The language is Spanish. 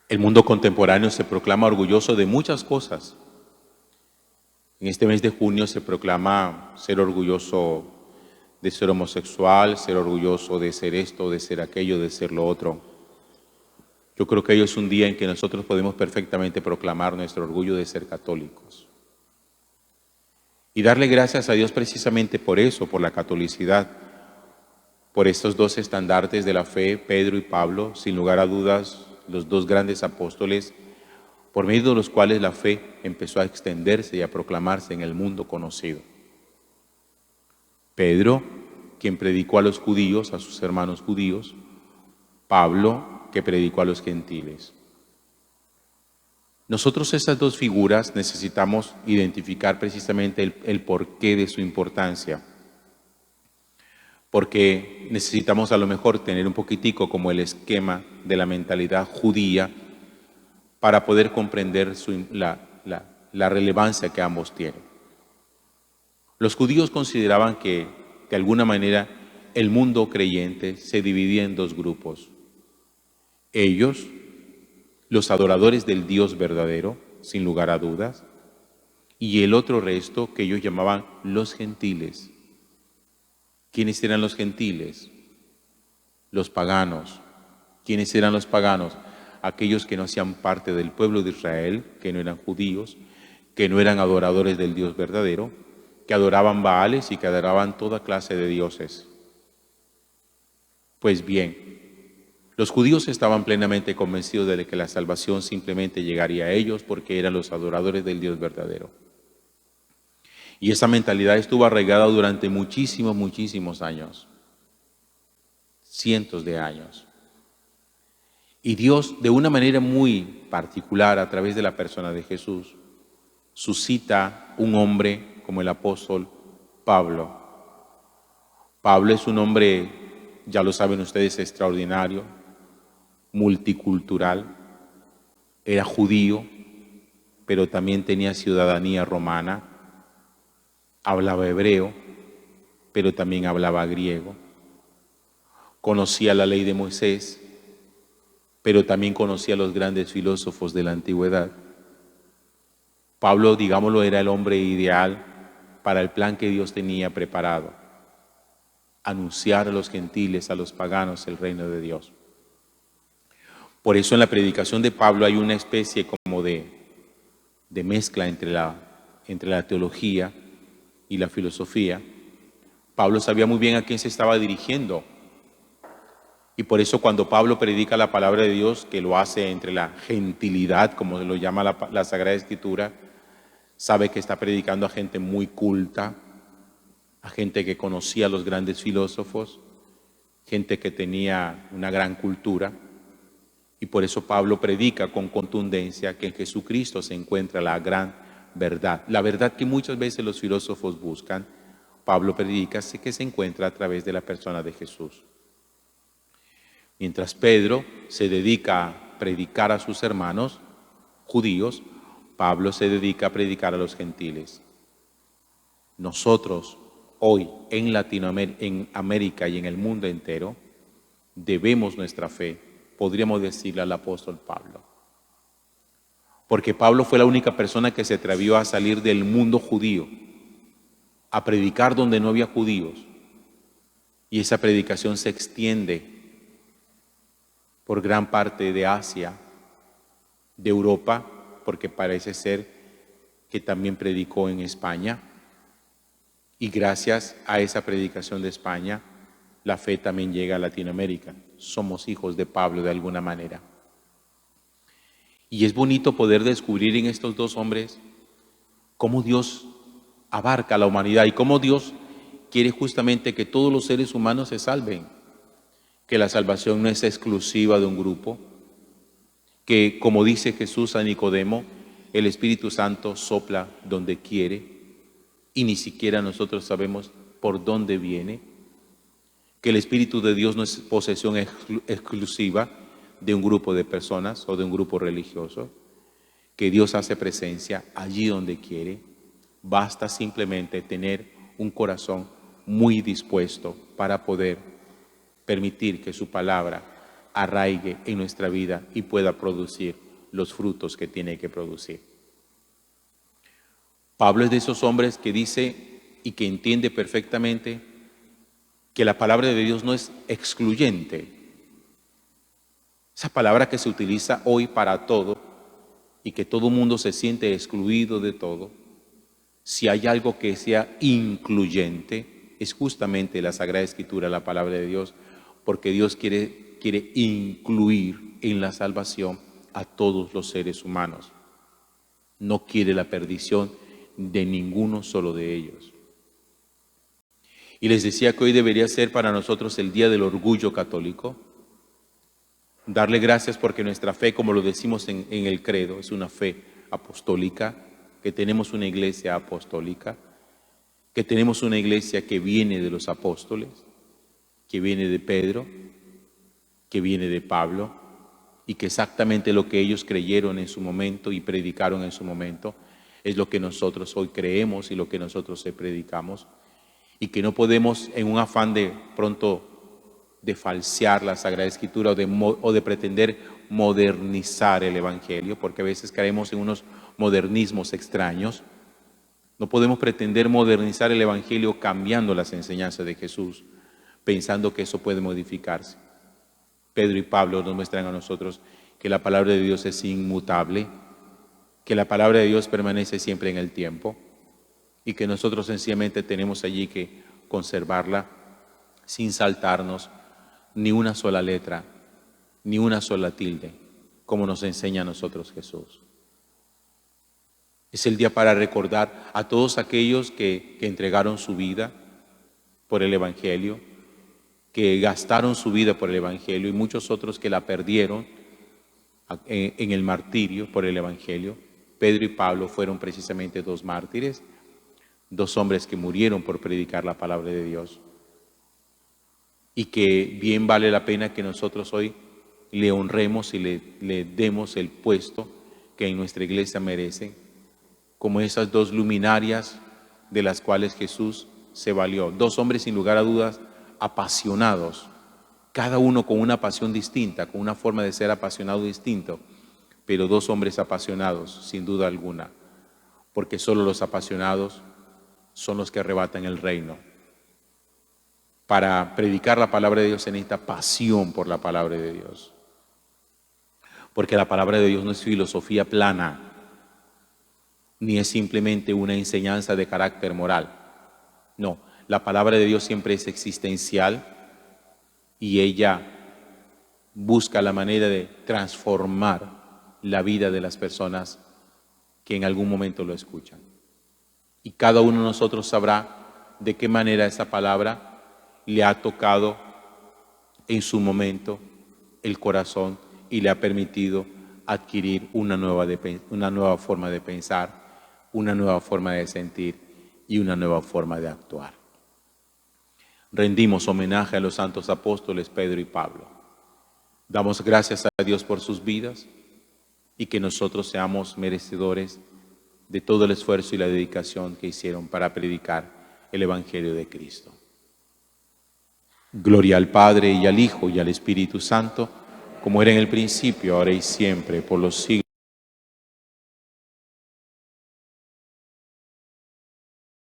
El mundo contemporáneo se proclama orgulloso de muchas cosas. En este mes de junio se proclama ser orgulloso de ser homosexual, ser orgulloso de ser esto, de ser aquello, de ser lo otro. Yo creo que hoy es un día en que nosotros podemos perfectamente proclamar nuestro orgullo de ser católicos. Y darle gracias a Dios precisamente por eso, por la catolicidad, por estos dos estandartes de la fe, Pedro y Pablo, sin lugar a dudas, los dos grandes apóstoles, por medio de los cuales la fe empezó a extenderse y a proclamarse en el mundo conocido. Pedro, quien predicó a los judíos, a sus hermanos judíos; Pablo, que predicó a los gentiles. Nosotros esas dos figuras necesitamos identificar precisamente el porqué de su importancia, porque necesitamos a lo mejor tener un poquitico como el esquema de la mentalidad judía para poder comprender la relevancia que ambos tienen. Los judíos consideraban que, de alguna manera, el mundo creyente se dividía en dos grupos. Ellos, los adoradores del Dios verdadero, sin lugar a dudas, y el otro resto que ellos llamaban los gentiles. ¿Quiénes eran los gentiles? Los paganos. ¿Quiénes eran los paganos? Aquellos que no hacían parte del pueblo de Israel, que no eran judíos, que no eran adoradores del Dios verdadero, que adoraban Baales y que adoraban toda clase de dioses. Pues bien, los judíos estaban plenamente convencidos de que la salvación simplemente llegaría a ellos porque eran los adoradores del Dios verdadero. Y esa mentalidad estuvo arraigada durante muchísimos años, cientos de años. Y Dios, de una manera muy particular, a través de la persona de Jesús, suscita un hombre como el apóstol Pablo. Pablo es un hombre, ya lo saben ustedes, extraordinario, multicultural. Era judío, pero también tenía ciudadanía romana. Hablaba hebreo, pero también hablaba griego. Conocía la ley de Moisés, pero también conocía a los grandes filósofos de la antigüedad. Pablo, digámoslo, era el hombre ideal para el plan que Dios tenía preparado: anunciar a los gentiles, a los paganos, el reino de Dios. Por eso en la predicación de Pablo hay una especie como de mezcla entre la teología y la filosofía. Pablo sabía muy bien a quién se estaba dirigiendo. Y por eso cuando Pablo predica la palabra de Dios, que lo hace entre la gentilidad, como lo llama la Sagrada Escritura, sabe que está predicando a gente muy culta, a gente que conocía a los grandes filósofos, gente que tenía una gran cultura. Y por eso Pablo predica con contundencia que en Jesucristo se encuentra la gran verdad. La verdad que muchas veces los filósofos buscan, Pablo predica que se encuentra a través de la persona de Jesús. Mientras Pedro se dedica a predicar a sus hermanos judíos, Pablo se dedica a predicar a los gentiles. Nosotros hoy en Latinoamérica, en América y en el mundo entero, debemos nuestra fe, podríamos decirle, al apóstol Pablo. Porque Pablo fue la única persona que se atrevió a salir del mundo judío, a predicar donde no había judíos. Y esa predicación se extiende por gran parte de Asia, de Europa, porque parece ser que también predicó en España. Y gracias a esa predicación de España, la fe también llega a Latinoamérica. Somos hijos de Pablo de alguna manera. Y es bonito poder descubrir en estos dos hombres cómo Dios abarca a la humanidad y cómo Dios quiere justamente que todos los seres humanos se salven. Que la salvación no es exclusiva de un grupo, que, como dice Jesús a Nicodemo, el Espíritu Santo sopla donde quiere y ni siquiera nosotros sabemos por dónde viene, que el Espíritu de Dios no es posesión exclusiva de un grupo de personas o de un grupo religioso, que Dios hace presencia allí donde quiere. Basta simplemente tener un corazón muy dispuesto para poder permitir que su palabra arraigue en nuestra vida y pueda producir los frutos que tiene que producir. Pablo es de esos hombres que dice y que entiende perfectamente que la palabra de Dios no es excluyente. Esa palabra que se utiliza hoy para todo y que todo mundo se siente excluido de todo, si hay algo que sea incluyente, es justamente la Sagrada Escritura, la palabra de Dios, porque Dios quiere incluir en la salvación a todos los seres humanos. No quiere la perdición de ninguno solo de ellos. Y les decía que hoy debería ser para nosotros el día del orgullo católico. Darle gracias porque nuestra fe, como lo decimos en el credo, es una fe apostólica, que tenemos una iglesia apostólica, que tenemos una iglesia que viene de los apóstoles, que viene de Pedro, que viene de Pablo, y que exactamente lo que ellos creyeron en su momento y predicaron en su momento es lo que nosotros hoy creemos y lo que nosotros hoy predicamos, y que no podemos en un afán de pronto de falsear la Sagrada Escritura o de pretender modernizar el Evangelio, porque a veces caemos en unos modernismos extraños. No podemos pretender modernizar el Evangelio cambiando las enseñanzas de Jesús, pensando que eso puede modificarse. Pedro y Pablo nos muestran a nosotros que la palabra de Dios es inmutable, que la palabra de Dios permanece siempre en el tiempo y que nosotros sencillamente tenemos allí que conservarla sin saltarnos ni una sola letra, ni una sola tilde, como nos enseña a nosotros Jesús. Es el día para recordar a todos aquellos que entregaron su vida por el Evangelio, que gastaron su vida por el Evangelio y muchos otros que la perdieron en el martirio por el Evangelio. Pedro y Pablo fueron precisamente dos mártires, dos hombres que murieron por predicar la palabra de Dios. Y que bien vale la pena que nosotros hoy le honremos y le demos el puesto que en nuestra iglesia merece, como esas dos luminarias de las cuales Jesús se valió. Dos hombres sin lugar a dudas apasionados, cada uno con una pasión distinta, con una forma de ser apasionado distinto, pero dos hombres apasionados, sin duda alguna, porque solo los apasionados son los que arrebatan el reino. Para predicar la palabra de Dios se necesita pasión por la palabra de Dios. Porque la palabra de Dios no es filosofía plana, ni es simplemente una enseñanza de carácter moral. No, la palabra de Dios siempre es existencial y ella busca la manera de transformar la vida de las personas que en algún momento lo escuchan. Y cada uno de nosotros sabrá de qué manera esa palabra le ha tocado en su momento el corazón y le ha permitido adquirir una nueva forma de pensar, una nueva forma de sentir y una nueva forma de actuar. Rendimos homenaje a los santos apóstoles Pedro y Pablo. Damos gracias a Dios por sus vidas y que nosotros seamos merecedores de todo el esfuerzo y la dedicación que hicieron para predicar el Evangelio de Cristo. Gloria al Padre y al Hijo y al Espíritu Santo, como era en el principio, ahora y siempre, por los siglos.